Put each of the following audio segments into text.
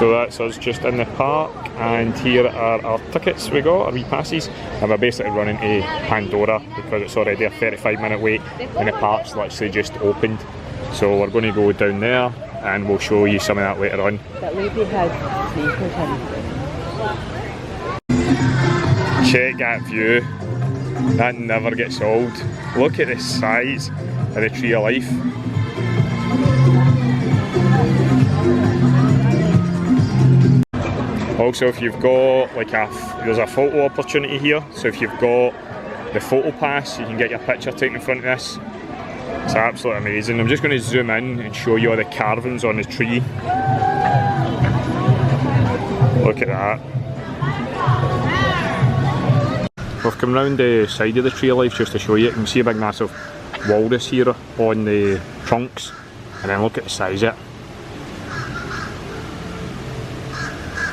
So that's us just in the park, and here are our tickets we got, our wee passes, and we're basically running to Pandora because it's already a 35-minute wait and the park's literally just opened. So we're going to go down there and we'll show you some of that later on. That lady had sneakers in. Check that view, that never gets old. Look at the size of the Tree of Life. Also, if you've got like there's a photo opportunity here, so if you've got the photo pass, you can get your picture taken in front of this. It's absolutely amazing. I'm just going to zoom in and show you all the carvings on the tree. Look at that. We've come round the side of the Tree of Life just to show you. You can see a big massive walrus here on the trunks, and then look at the size of it.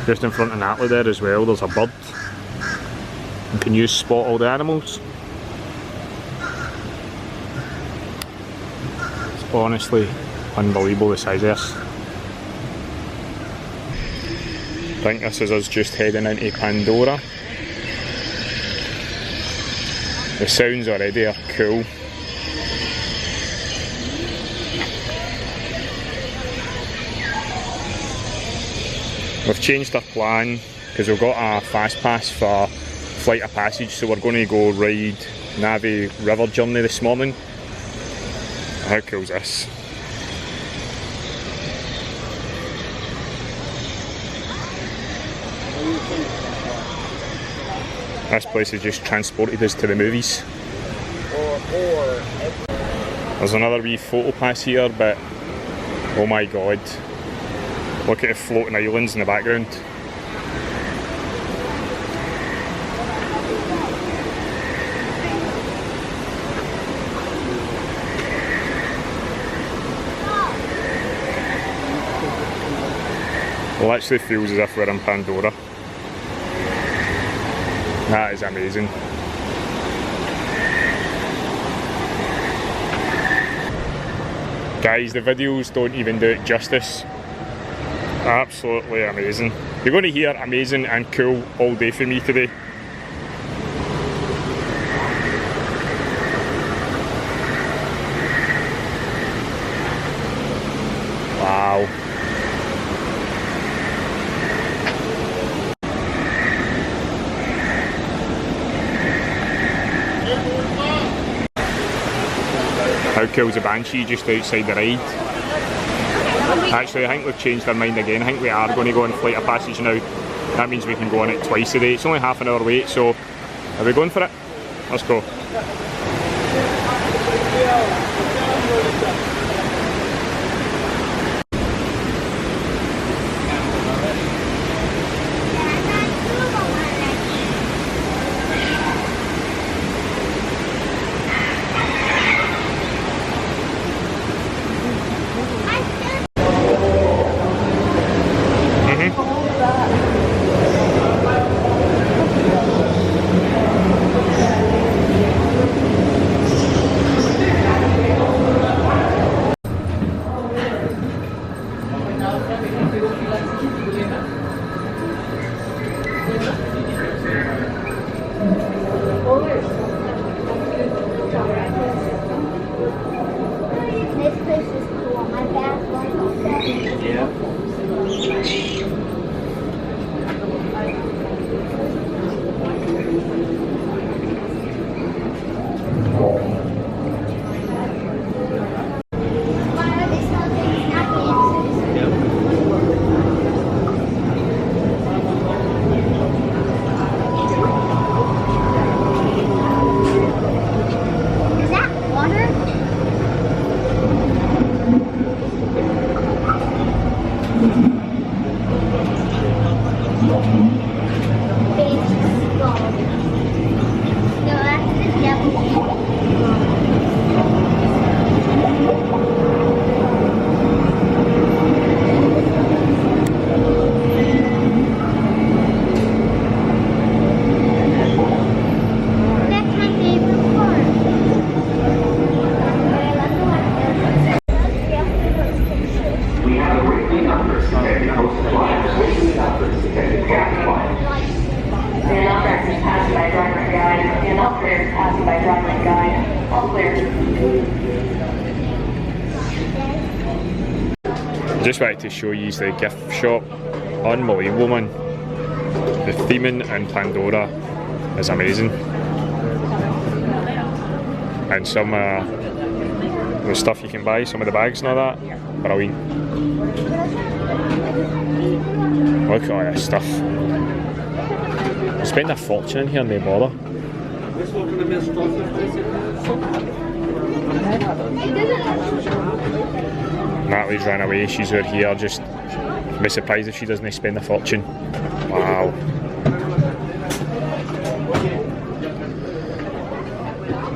Just in front of Natalie there as well, there's a bird. You can use spot all the animals. It's honestly unbelievable the size of this. I think this is us just heading into Pandora. The sounds already are cool. We've changed our plan because we've got a fast pass for Flight of Passage, so we're going to go ride Navi River Journey this morning. How cool is this? This place has just transported us to the movies. There's another wee photo pass here, but oh my god. Look at the floating islands in the background. It literally feels as if we're in Pandora. That is amazing. Guys, the videos don't even do it justice. Absolutely amazing. You're going to hear amazing and cool all day from me today. Wow. How cool is the Banshee just outside the ride? Actually, I think we've changed our mind again. I think we are going to go on Flight of Passage now. That means we can go on it twice a day. It's only half an hour wait, so are we going for it? Let's go. We have a weekly numbers of coast flyers. next one. Stand up, directions passed by driver and guide. Stand up, clear, passed by driver and guide. All clear. Just wanted to show you the gift shop. Unbelievable, man. The theming in Pandora is amazing. And some the stuff you can buy, some of the bags and all that, brilliant. Look at all this stuff. You spend a fortune in here and they bother. Natalie's ran away, she's out here, just I'd be surprised if she doesn't spend a fortune. Wow.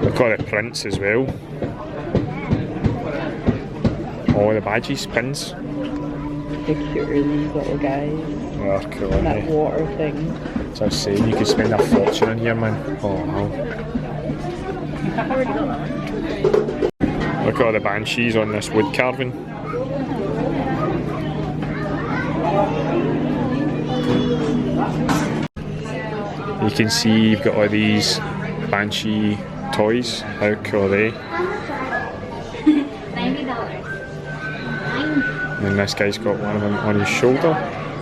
Look at all the prints as well. All the badges, pins. How cute are these little guys? Oh, cool, That isn't it? water thing. So I was saying, you could spend a fortune in here, man. Oh wow. Look at all the banshees on this wood carving. You can see you've got all these banshee toys. How cool are they? $90. And this guy's got one of them on his shoulder.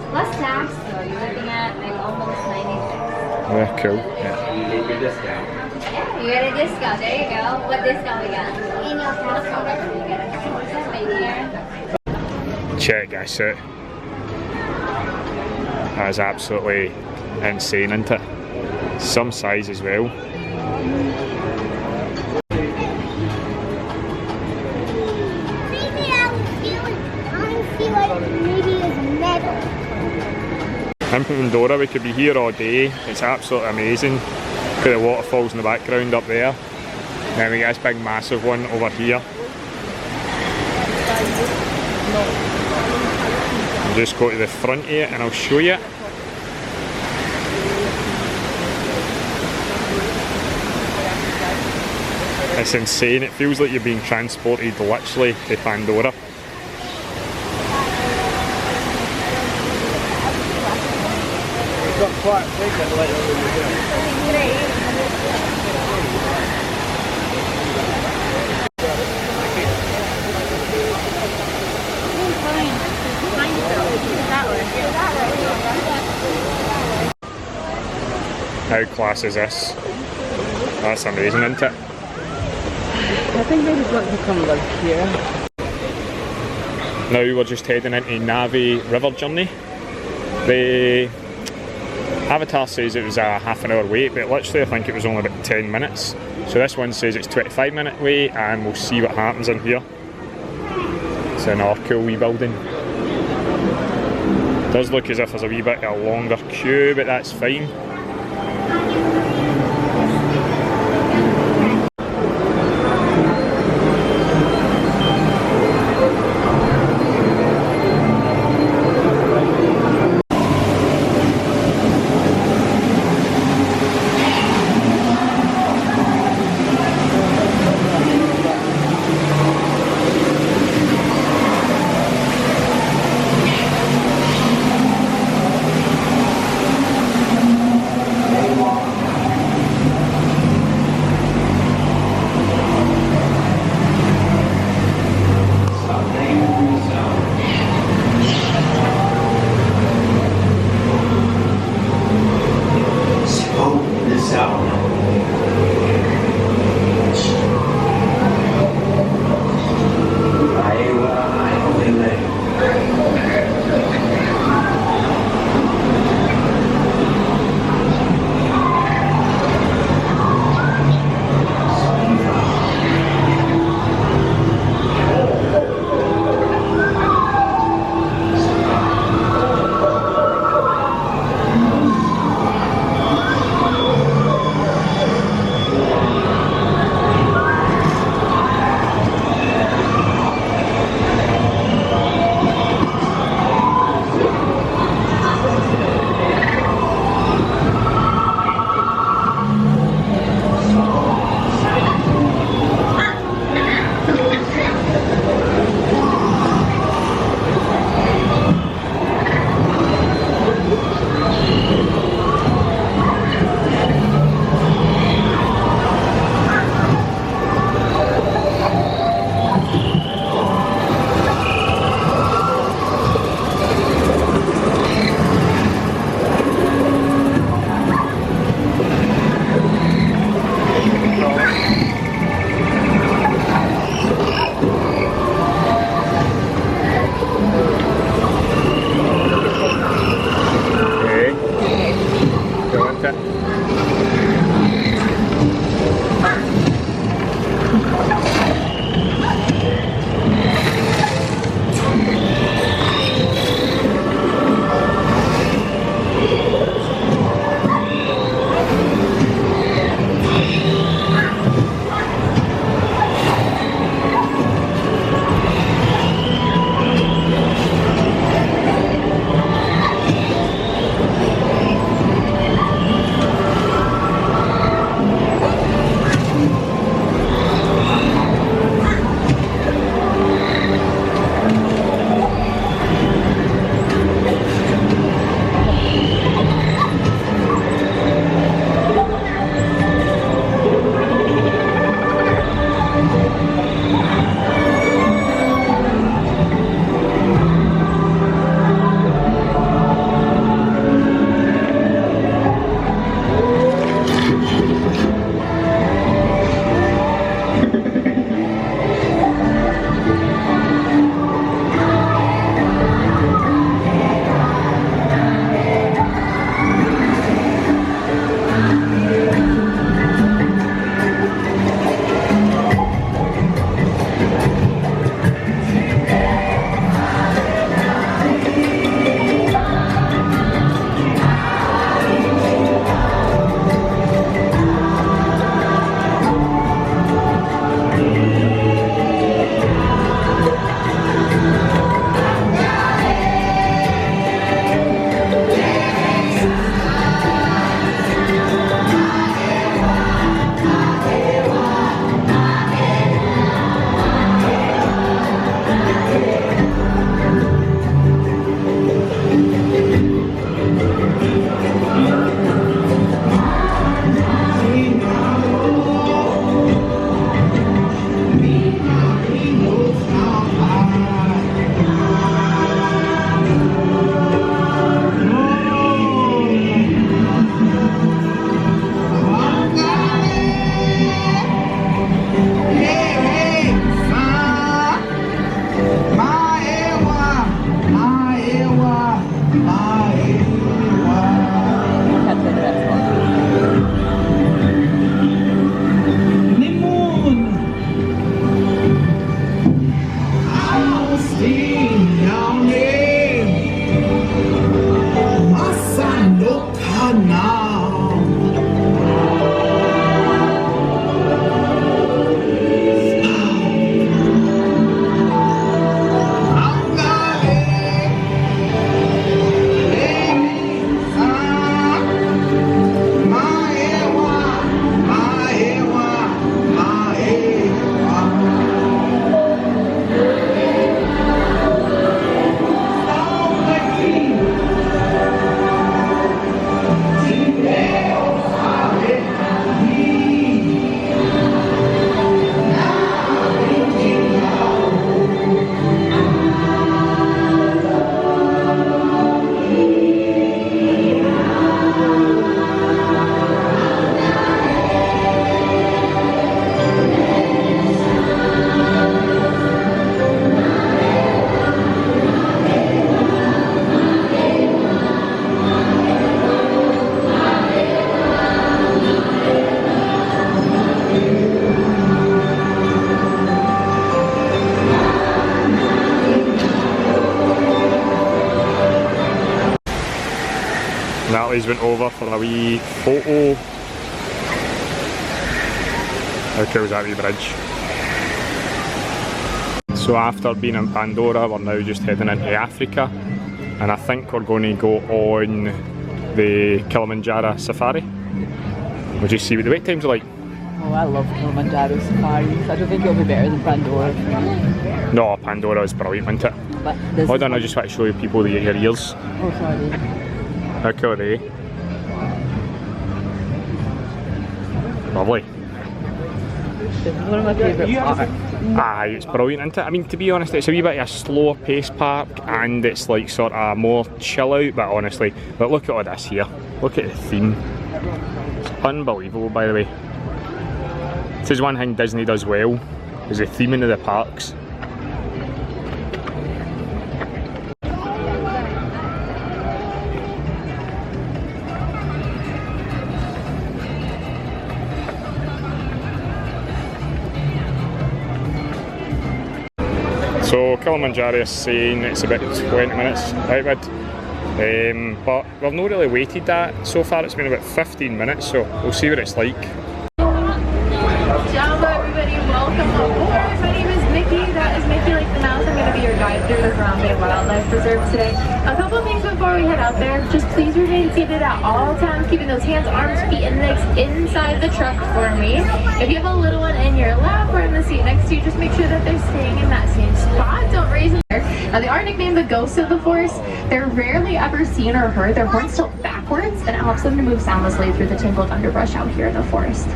Plus tax, so you're looking at like almost $96. Yeah, cool. Yeah, you get a discount. There you go. What discount we got? Annual tax product. You get a 20% right here. Check this out. That is absolutely insane, isn't it? Some size as well. In Pandora, we could be here all day. It's absolutely amazing. Look at the waterfalls in the background up there. Then we got this big massive one over here. I'll just go to the front of it and I'll show you. It's insane. It feels like you're being transported literally to Pandora. Got quite big that later over here. How class is this? That's amazing, isn't it? I think they just want to come live here. Now we're just heading into Navi River Journey. The Avatar says it was a half an hour wait, but literally I think it was only about 10 minutes. So this one says it's 25-minute wait, and we'll see what happens in here. It's another cool wee building. It does look as if there's a wee bit of a longer queue, but that's fine. it. Natalie's went over for a wee photo. How cool is that wee bridge? So after being in Pandora, we're now just heading into Africa, and I think we're going to go on the Kilimanjaro Safari. We'll just see what the wait times are like. Oh, I love Kilimanjaro Safaris. I don't think it'll be better than Pandora for me. No, Pandora is brilliant, isn't it? But this Hold on, I just want to show you people the your ears. Oh, sorry. How cool are they? Lovely. This is one of my favourite parks. Aye, it's brilliant, isn't it? I mean, to be honest, it's a wee bit of a slower pace park, and it's like sort of more chill out, but honestly, but look at all this here. Look at the theme. It's unbelievable, by the way. This is one thing Disney does well, is the theming of the parks. So Kilimanjaro is saying it's about 20 minutes outward, but we've not really waited that. So far it's been about 15 minutes, so we'll see what it's like. Ciao everybody, welcome aboard. My name is Mickey. That is Mickey like the mouse. I'm going to be your guide through the Harambe Wildlife Reserve today. A couple of things before we head out there. Just please remain seated at all times, keeping those hands, arms, feet, and legs inside the truck for me. If you have a little one in your lap or in the seat next to you, just make sure that they're staying in that same spot. Don't raise them there. Now they are nicknamed the ghosts of the forest. They're rarely ever seen or heard. Their horns tilt backwards, and it helps them to move soundlessly through the tangled underbrush out here in the forest.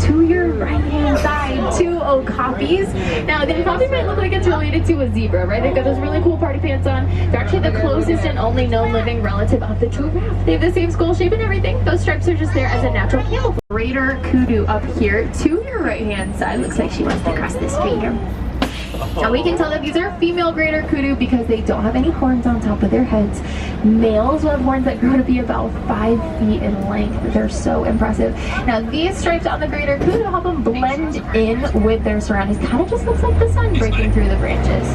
To your right-hand side, two okapis. Now, they probably might look like it's related to a zebra, right? They've got those really cool party pants on. They're actually the closest and only known living relative of the giraffe. They have the same skull shape and everything. Those stripes are just there as a natural camouflage. Greater kudu up here to your right-hand side. Looks like she wants to cross this finger. Now we can tell that these are female greater kudu because they don't have any horns on top of their heads. Males will have horns that grow to be about 5 feet in length. They're so impressive. Now these stripes on the greater kudu help them blend in with their surroundings. Kind of just looks like the sun breaking through the branches.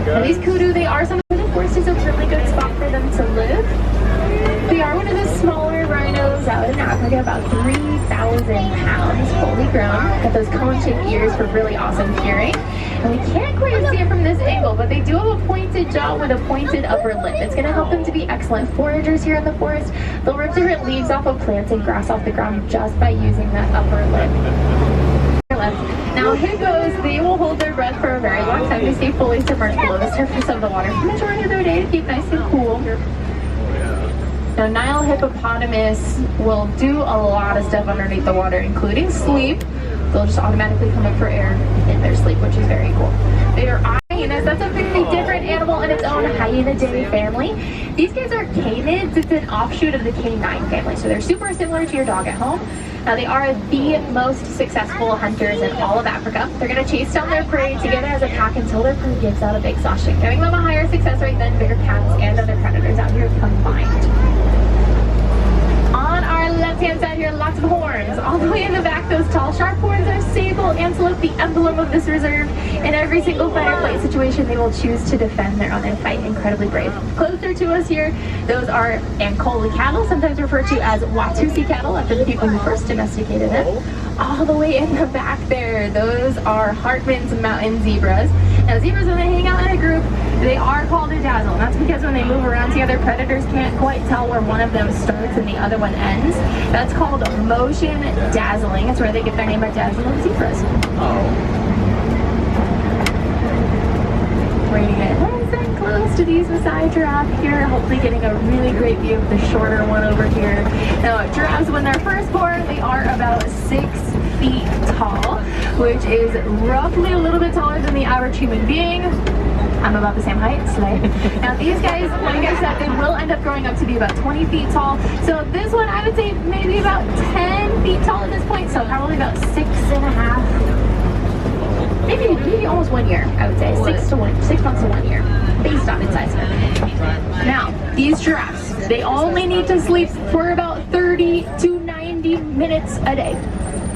Now these kudu, they are some of the forest is a really good spot for them to live. They are one of the smaller rhinos out in Africa, about 3,000 pounds, fully grown. Got those cone-shaped ears for really awesome hearing. And we can't quite see it from this angle, but they do have a pointed jaw with a pointed upper lip. It's going to help them to be excellent foragers here in the forest. They'll rip different leaves off of plants and grass off the ground just by using that upper lip. Now hippos, they will hold their breath for a very long time. They stay fully submerged below the surface of the water for the majority of their day to keep nice and cool. Now, Nile hippopotamus will do a lot of stuff underneath the water, including sleep. They'll just automatically come up for air in their sleep, which is very cool. They are hyenas. That's a very different animal in its own Hyenidae family. These guys are canids. It's an offshoot of the canine family, so they're super similar to your dog at home. Now, they are the most successful hunters in all of Africa. They're going to chase down their prey together as a pack until their prey gives out of exhaustion, giving them a higher success rate than bigger cats and other predators out here combined. On our left-hand side here, lots of horns. All the way in the back, those tall, sharp horns are sable antelope, the emblem of this reserve. In every single fight or flight situation, they will choose to defend their own and fight incredibly brave. Closer to us here, those are Ankole cattle, sometimes referred to as Watusi cattle, after the people who first domesticated them. All the way in the back there, those are Hartman's mountain zebras. Now, zebras, when they hang out in a group, they are called a dazzle. And that's because when they move around together, predators can't quite tell where one of them starts and the other one ends. That's called motion dazzling. That's where they get their name by dazzling zebras. We're going to get nice and close to these Maasai giraffe here, hopefully getting a really great view of the shorter one over here. Now, giraffes, when they're first born, they are about 6 feet tall, which is roughly a little bit taller than the average human being. I'm about the same height, slay. Now these guys, like I said, they will end up growing up to be about 20 feet tall. So this one, I would say maybe about 10 feet tall at this point, so probably about 6.5. Maybe almost 1 year, I would say. 6 months to 1 year, based on its size. Now, these giraffes, they only need to sleep for about 30 to 90 minutes a day.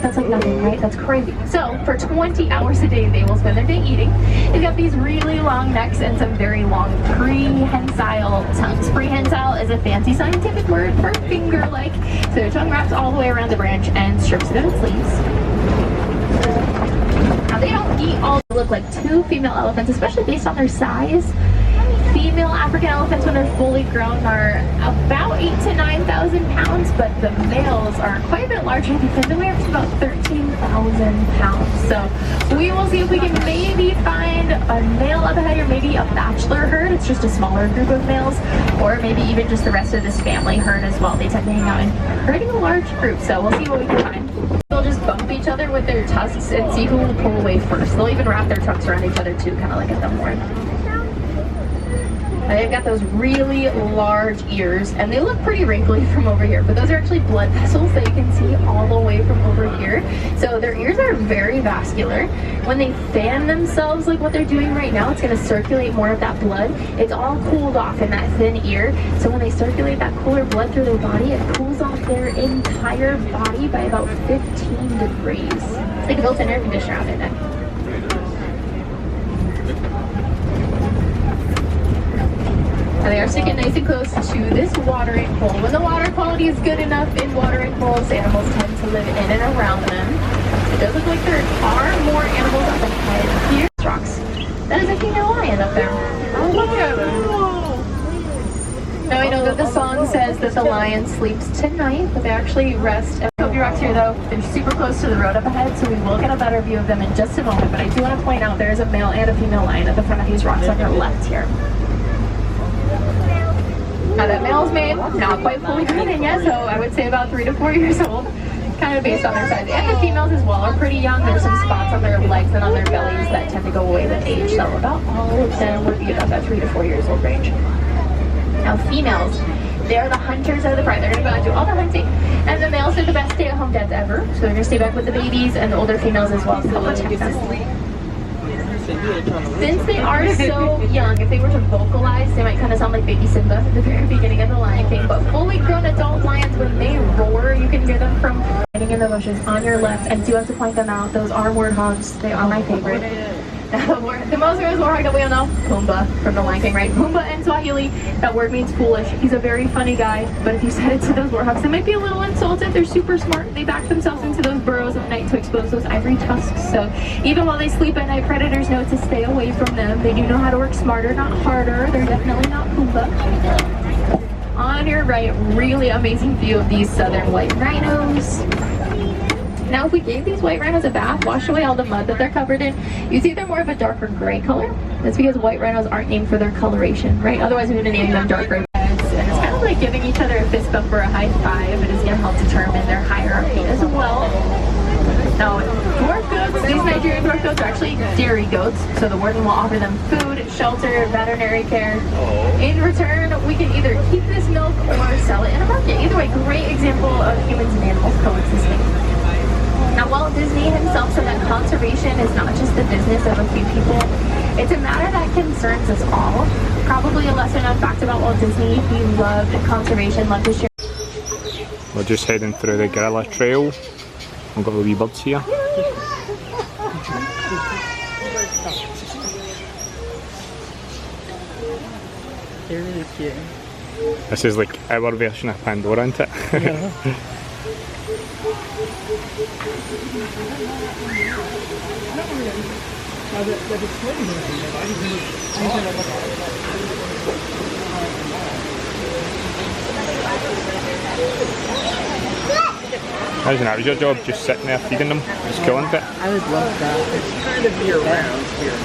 That's like nothing, right? That's crazy. So for 20 hours a day, they will spend their day eating. They've got these really long necks and some very long prehensile tongues. Prehensile is a fancy scientific word for finger-like. So their tongue wraps all the way around the branch and strips it of its leaves. Now they don't eat all. They look like 2 female elephants, especially based on their size. Female African elephants, when they're fully grown, are about 8,000 to 9,000 pounds, but the males are quite a bit larger because they weigh up to about 13,000 pounds. So we will see if we can maybe find a male up ahead, or maybe a bachelor herd. It's just a smaller group of males, or maybe even just the rest of this family herd as well. They tend to hang out in herding a large group, so we'll see what we can find. They'll just bump each other with their tusks and see who will pull away first. They'll even wrap their trunks around each other too, kind of like at the horn. They've got those really large ears, and they look pretty wrinkly from over here, but those are actually blood vessels that you can see all the way from over here. So their ears are very vascular. When they fan themselves like what they're doing right now, it's going to circulate more of that blood. It's all cooled off in that thin ear, so when they circulate that cooler blood through their body, it cools off their entire body by about 15 degrees. It's like a built-in air conditioner on their neck. And they are sticking nice and close to this watering hole. When the water quality is good enough in watering holes, animals tend to live in and around them. It does look like there are more animals up ahead here. Rocks. That is a female lion up there. Oh, look at them. Now I know that the song says that the lion sleeps tonight, but they actually rest at Kobe Rocks here though. They're super close to the road up ahead, so we will get a better view of them in just a moment. But I do want to point out there is a male and a female lion at the front of these rocks on your left here. Now that male's made, not quite fully grown in yet, so I would say about 3 to 4 years old, kind of based on their size. And the females as well are pretty young. There's some spots on their legs and on their bellies that tend to go away with age, so about all of them would be about that 3 to 4 years old range. Now females, they're the hunters of the pride. They're going to go out and do all the hunting. And the males are the best stay-at-home dads ever, so they're going to stay back with the babies and the older females as well, so they'll protect them. Since they are so young, if they were to vocalize, they might kind of sound like baby Simba at the very beginning of The Lion King. But fully grown adult lions, when they roar, you can hear them from hiding in the bushes on your left. I do have to point them out. Those are warthogs. They are my favorite. The most famous warthog that we all know, Pumbaa from The Lion King, right? Pumbaa in Swahili, that word means foolish. He's a very funny guy, but if you said it to those warthogs, they might be a little insulted. They're super smart. They back themselves into those burrows at night to expose those ivory tusks. So even while they sleep at night, predators know to stay away from them. They do know how to work smarter, not harder. They're definitely not Pumbaa. On your right, really amazing view of these southern white rhinos. Now, if we gave these white rhinos a bath, washed away all the mud that they're covered in, you see they're more of a darker gray color. That's because white rhinos aren't named for their coloration, right? Otherwise, we would have named them dark gray heads. And it's kind of like giving each other a fist bump or a high five. It is going to help determine their hierarchy as well. Now, dwarf goats, these Nigerian dwarf goats are actually dairy goats, so the warden will offer them food, shelter, veterinary care. In return, we can either keep this milk or sell it in a market. Either way, great example of humans and animals coexisting. Now, Walt Disney himself said that conservation is not just the business of a few people. It's a matter that concerns us all. Probably a lesser known fact about Walt Disney, he loved conservation, loved to share. We're just heading through the gorilla trail. We've got the wee birds here. They're really cute. This is like our version of Pandora, isn't it? Yeah. Imagine that was your job, just sitting there feeding them. It's cool, isn't it? I would love that. It's kind of year round here.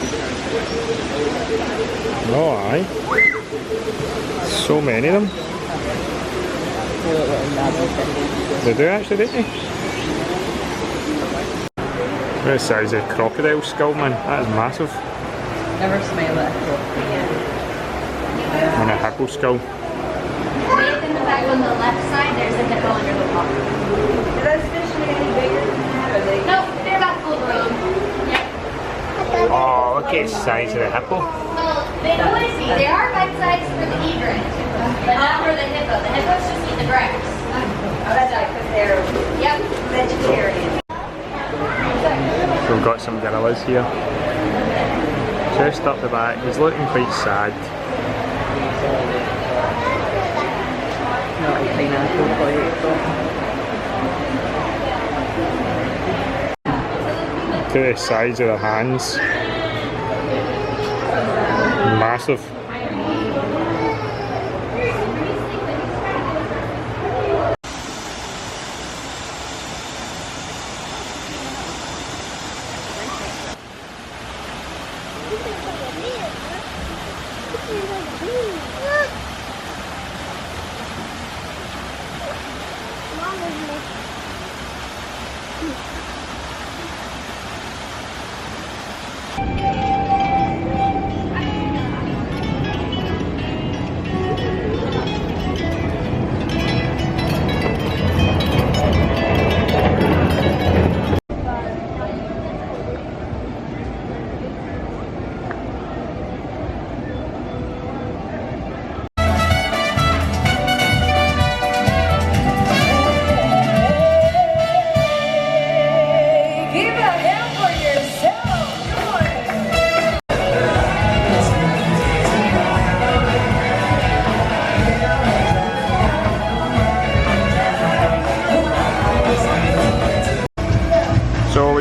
Oh, aye. So many of them. They do actually, don't they? Look at the size of the crocodile skull, man. That is massive. Never smile at And a hippo skull. In the back on the left side, there's a hippo under the water. Are those fish any bigger than that? Or they? No, they're about full grown. Yep. Oh, look at the size of the hippo. Well, they are bite-sized for the egret, but not for the hippo. The hippos just eat the grass. Oh, that's right, because they're Yep. vegetarian. So we've got some gorillas here. Just up the back, he's looking quite sad. Not a pineapple potato. Look at the size of their hands. Massive.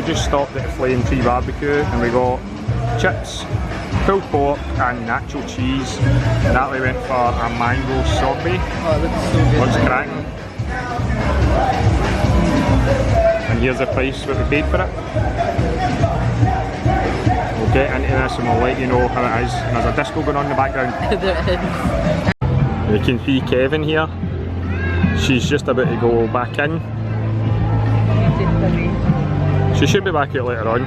just stopped at the Flame Tree BBQ and we got chips, pulled pork and nacho cheese. And Natalie went for a mango sorbet. Oh, it looks so good. Looks cracking. And here's the price what we paid for it. We'll get into this and we'll let you know how it is. And there's a disco going on in the background. There is. You can see Kevin here. She's just about to go back in. She should be back out later on.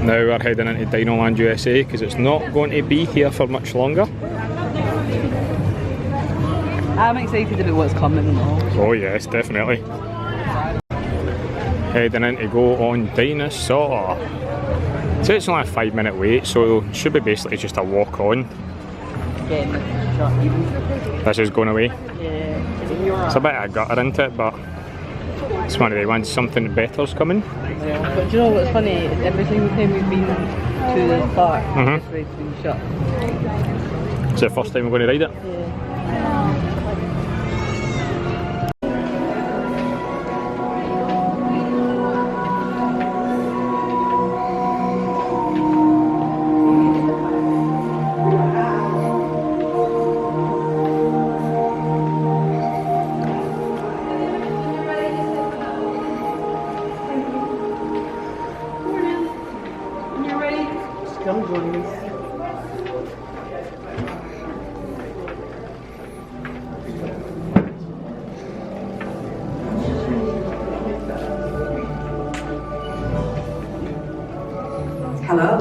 Now we're heading into Dinoland USA because it's not going to be here for much longer. I'm excited about what's coming though. Oh yes, definitely. Heading in to go on Dinosaur. So it's only a 5-minute wait, so it should be basically just a walk on. Getting the shot even. This is going away. Yeah. It's a bit of a gutter into it, but it's one of the ones, something better's coming. Yeah. But do you know what's funny? Every single time we've been to the park, this ride's been shut. It's the first time we're going to ride it. Yeah. Come join us. Hello,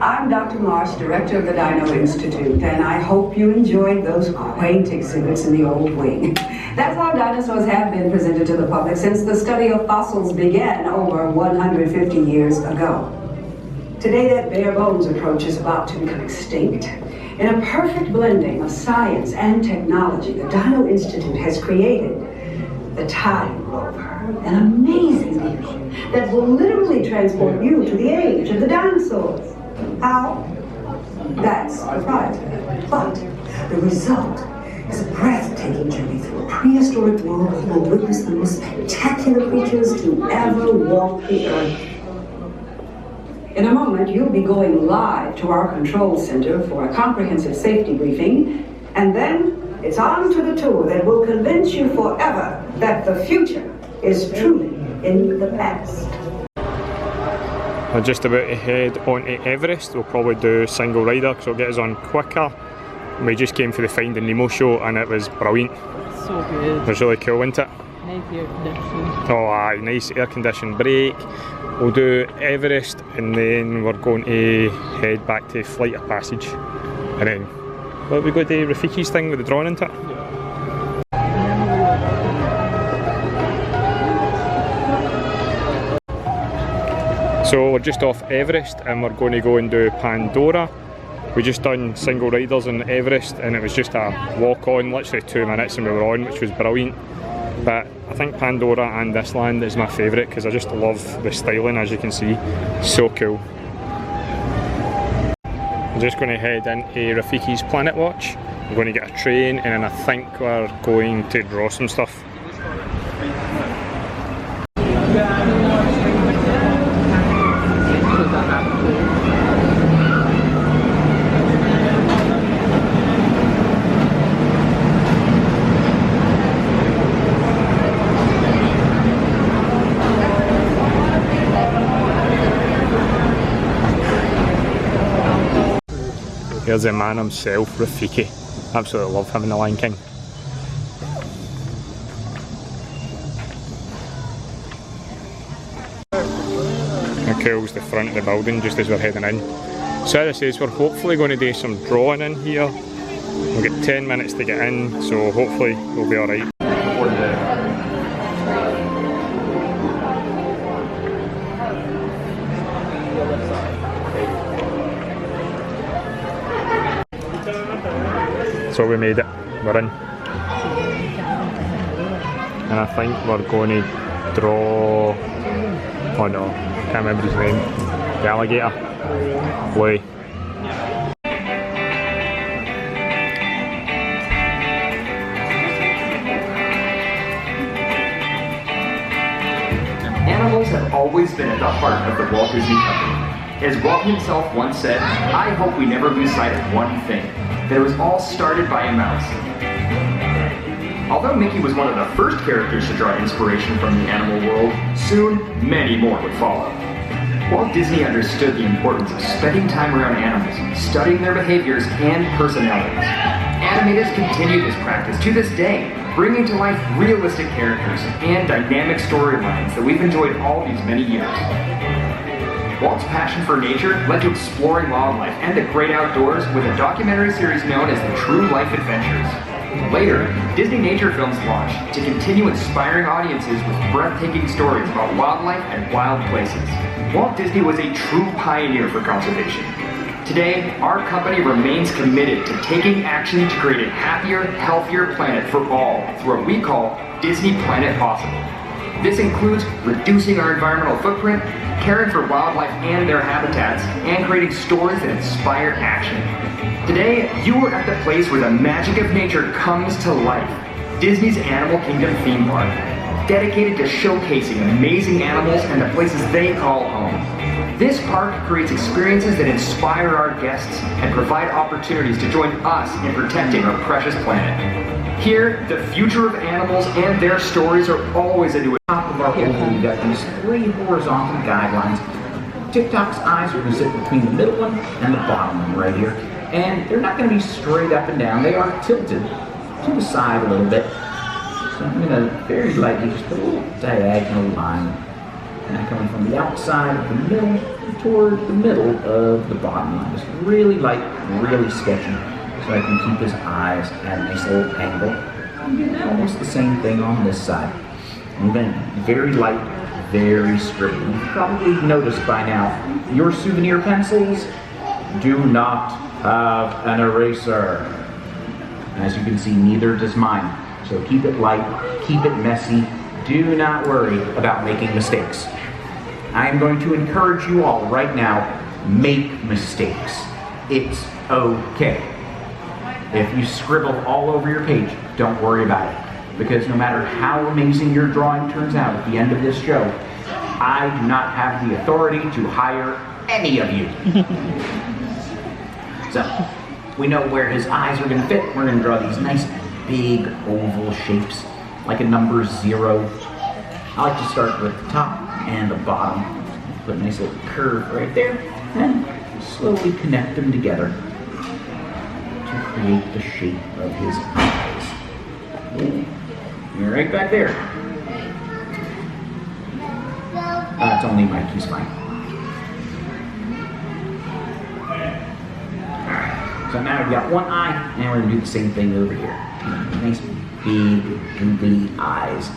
I'm Dr. Marsh, Director of the Dino Institute, and I hope you enjoyed those quaint exhibits in the old wing. That's how dinosaurs have been presented to the public since the study of fossils began over 150 years ago. Today, that bare bones approach is about to become extinct. In a perfect blending of science and technology, the Dino Institute has created the Time Rover, an amazing vehicle that will literally transport you to the age of the dinosaurs. How? That's proprietary. But the result is a breathtaking journey through a prehistoric world that will witness the most spectacular creatures to ever walk the earth. In a moment, you'll be going live to our control center for a comprehensive safety briefing, and then it's on to the tour that will convince you forever that the future is truly in the past. We're just about to head on to Everest. We'll probably do single rider because it'll get us on quicker. We just came for the Finding Nemo show and it was brilliant. So good. It was really cool, wasn't it? Nice air conditioning. Oh aye, nice air conditioned break. We'll do Everest and then we're going to head back to Flight of Passage. And then, well, we go to Rafikis thing with the drawing into it. So we're just off Everest and we're going to go and do Pandora. We just done single riders in Everest and it was just a walk on, literally 2 minutes and we were on, which was brilliant. But I think Pandora and this land is my favourite because I just love the styling, as you can see. So cool. I'm just going to head into Rafikis Planet Watch. I'm going to get a train and then I think we're going to draw some stuff. Here's the man himself, Rafiki. Absolutely love him in The Lion King. How cool is the front of the building just as we're heading in. So as I says, we're hopefully going to do some drawing in here. We'll get 10 minutes to get in, so hopefully we'll be alright. So we made it, we're in. And I think we're going to draw, oh no, can't remember his name, the alligator, Louis. always been at the heart of the Walt Disney Company. As Walt himself once said, "I hope we never lose sight of one thing, that it was all started by a mouse." Although Mickey was one of the first characters to draw inspiration from the animal world, soon many more would follow. Walt Disney understood the importance of spending time around animals, studying their behaviors and personalities. Animators continue this practice to this day, bringing to life realistic characters and dynamic storylines that we've enjoyed all these many years. Walt's passion for nature led to exploring wildlife and the great outdoors with a documentary series known as The True Life Adventures. Later, Disney Nature Films launched to continue inspiring audiences with breathtaking stories about wildlife and wild places. Walt Disney was a true pioneer for conservation. Today, our company remains committed to taking action to create a happier, healthier planet for all through what we call Disney Planet Possible. This includes reducing our environmental footprint, caring for wildlife and their habitats, and creating stories that inspire action. Today, you are at the place where the magic of nature comes to life. Disney's Animal Kingdom theme park, dedicated to showcasing amazing animals and the places they call home. This park creates experiences that inspire our guests and provide opportunities to join us in protecting our precious planet. Here, the future of animals and their stories are always a new. Top of our oval, we've got these 3 horizontal guidelines. TikTok's eyes are going to sit between the middle one and the bottom one right here. And they're not going to be straight up and down. They are tilted to the side a little bit. So I'm going to very lightly just put a little diagonal line. And coming from the outside of the middle toward the middle of the bottom line. Just really light, really sketchy. So I can keep his eyes at a nice little angle. And almost the same thing on this side. And then very light, very scribbly. You've probably noticed by now, your souvenir pencils do not have an eraser. As you can see, neither does mine. So keep it light, keep it messy. Do not worry about making mistakes. I am going to encourage you all right now, make mistakes. It's okay. If you scribble all over your page, don't worry about it. Because no matter how amazing your drawing turns out at the end of this show, I do not have the authority to hire any of you. So, we know where his eyes are going to fit. We're going to draw these nice big oval shapes, like a number 0. I like to start with the top and the bottom. Put a nice little curve right there, and slowly connect them together to create the shape of his eyes. Ooh. You're right back there. It's only Mike, he's fine. Alright, so now we've got one eye, and we're going to do the same thing over here. Nice big googly eyes.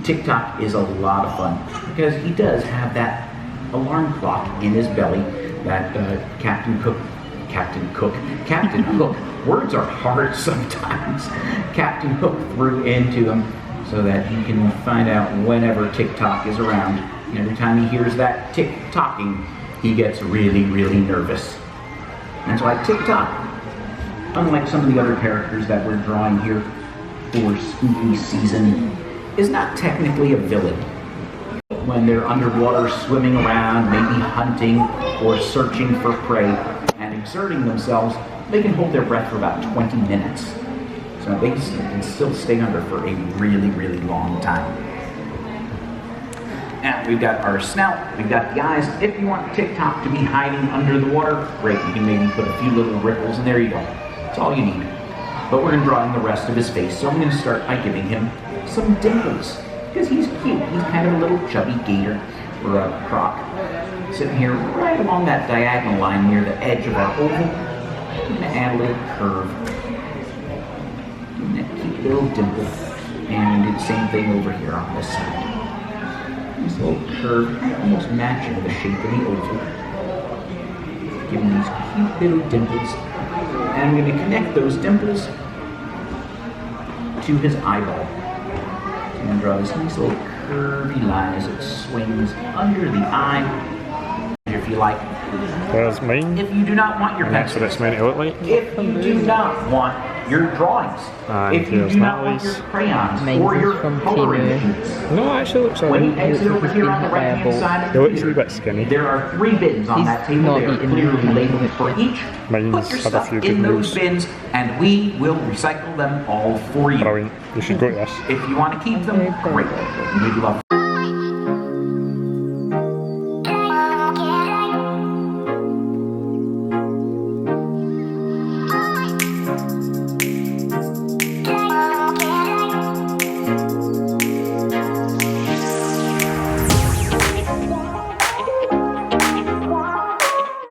TikTok is a lot of fun because he does have that alarm clock in his belly that Captain Hook, words are hard sometimes, Captain Hook threw into him so that he can find out whenever TikTok is around. And every time he hears that tick-tocking, he gets really, really nervous. That's why TikTok, unlike some of the other characters that we're drawing here for spooky season, is not technically a villain. When they're underwater swimming around, maybe hunting or searching for prey and exerting themselves, they can hold their breath for about 20 minutes. So they can still stay under for a really, really long time. Now we've got our snout, we've got the eyes. If you want TikTok to be hiding under the water, great, you can maybe put a few little ripples and there you go. That's all you need. But we're going to draw in the rest of his face, so I'm going to start by giving him some dimples. Because he's cute, he's kind of a little chubby gator, or a croc. Sitting here right along that diagonal line near the edge of our oval. I'm going to add a little curve. And that cute little dimple. And do the same thing over here on this side. This little curve, almost matching the shape of the oval. Giving these cute little dimples. And I'm going to connect those dimples to his eyeball. So I'm going to draw this nice little curvy line as it swings under the eye. If you like. There's mine. If you do not want your and that's pencil. what it's meant to look like. If you do not want your drawings. And If you here's do not want Natalie's. your crayons Mine's or is your from coloring Temu. machines, No, it actually looks when alright. you exit over here on the He's been right-hand hit by a side of It the looks a computer, wee bit skinny. there are 3 bins on He's that table. not They are eating clearly the labeled meat for yet. each. Mine's Put your had a stuff few good in those moves. bins, and we will recycle them all for you. Brilliant. You should go to this. If you want to keep them, great. We'd love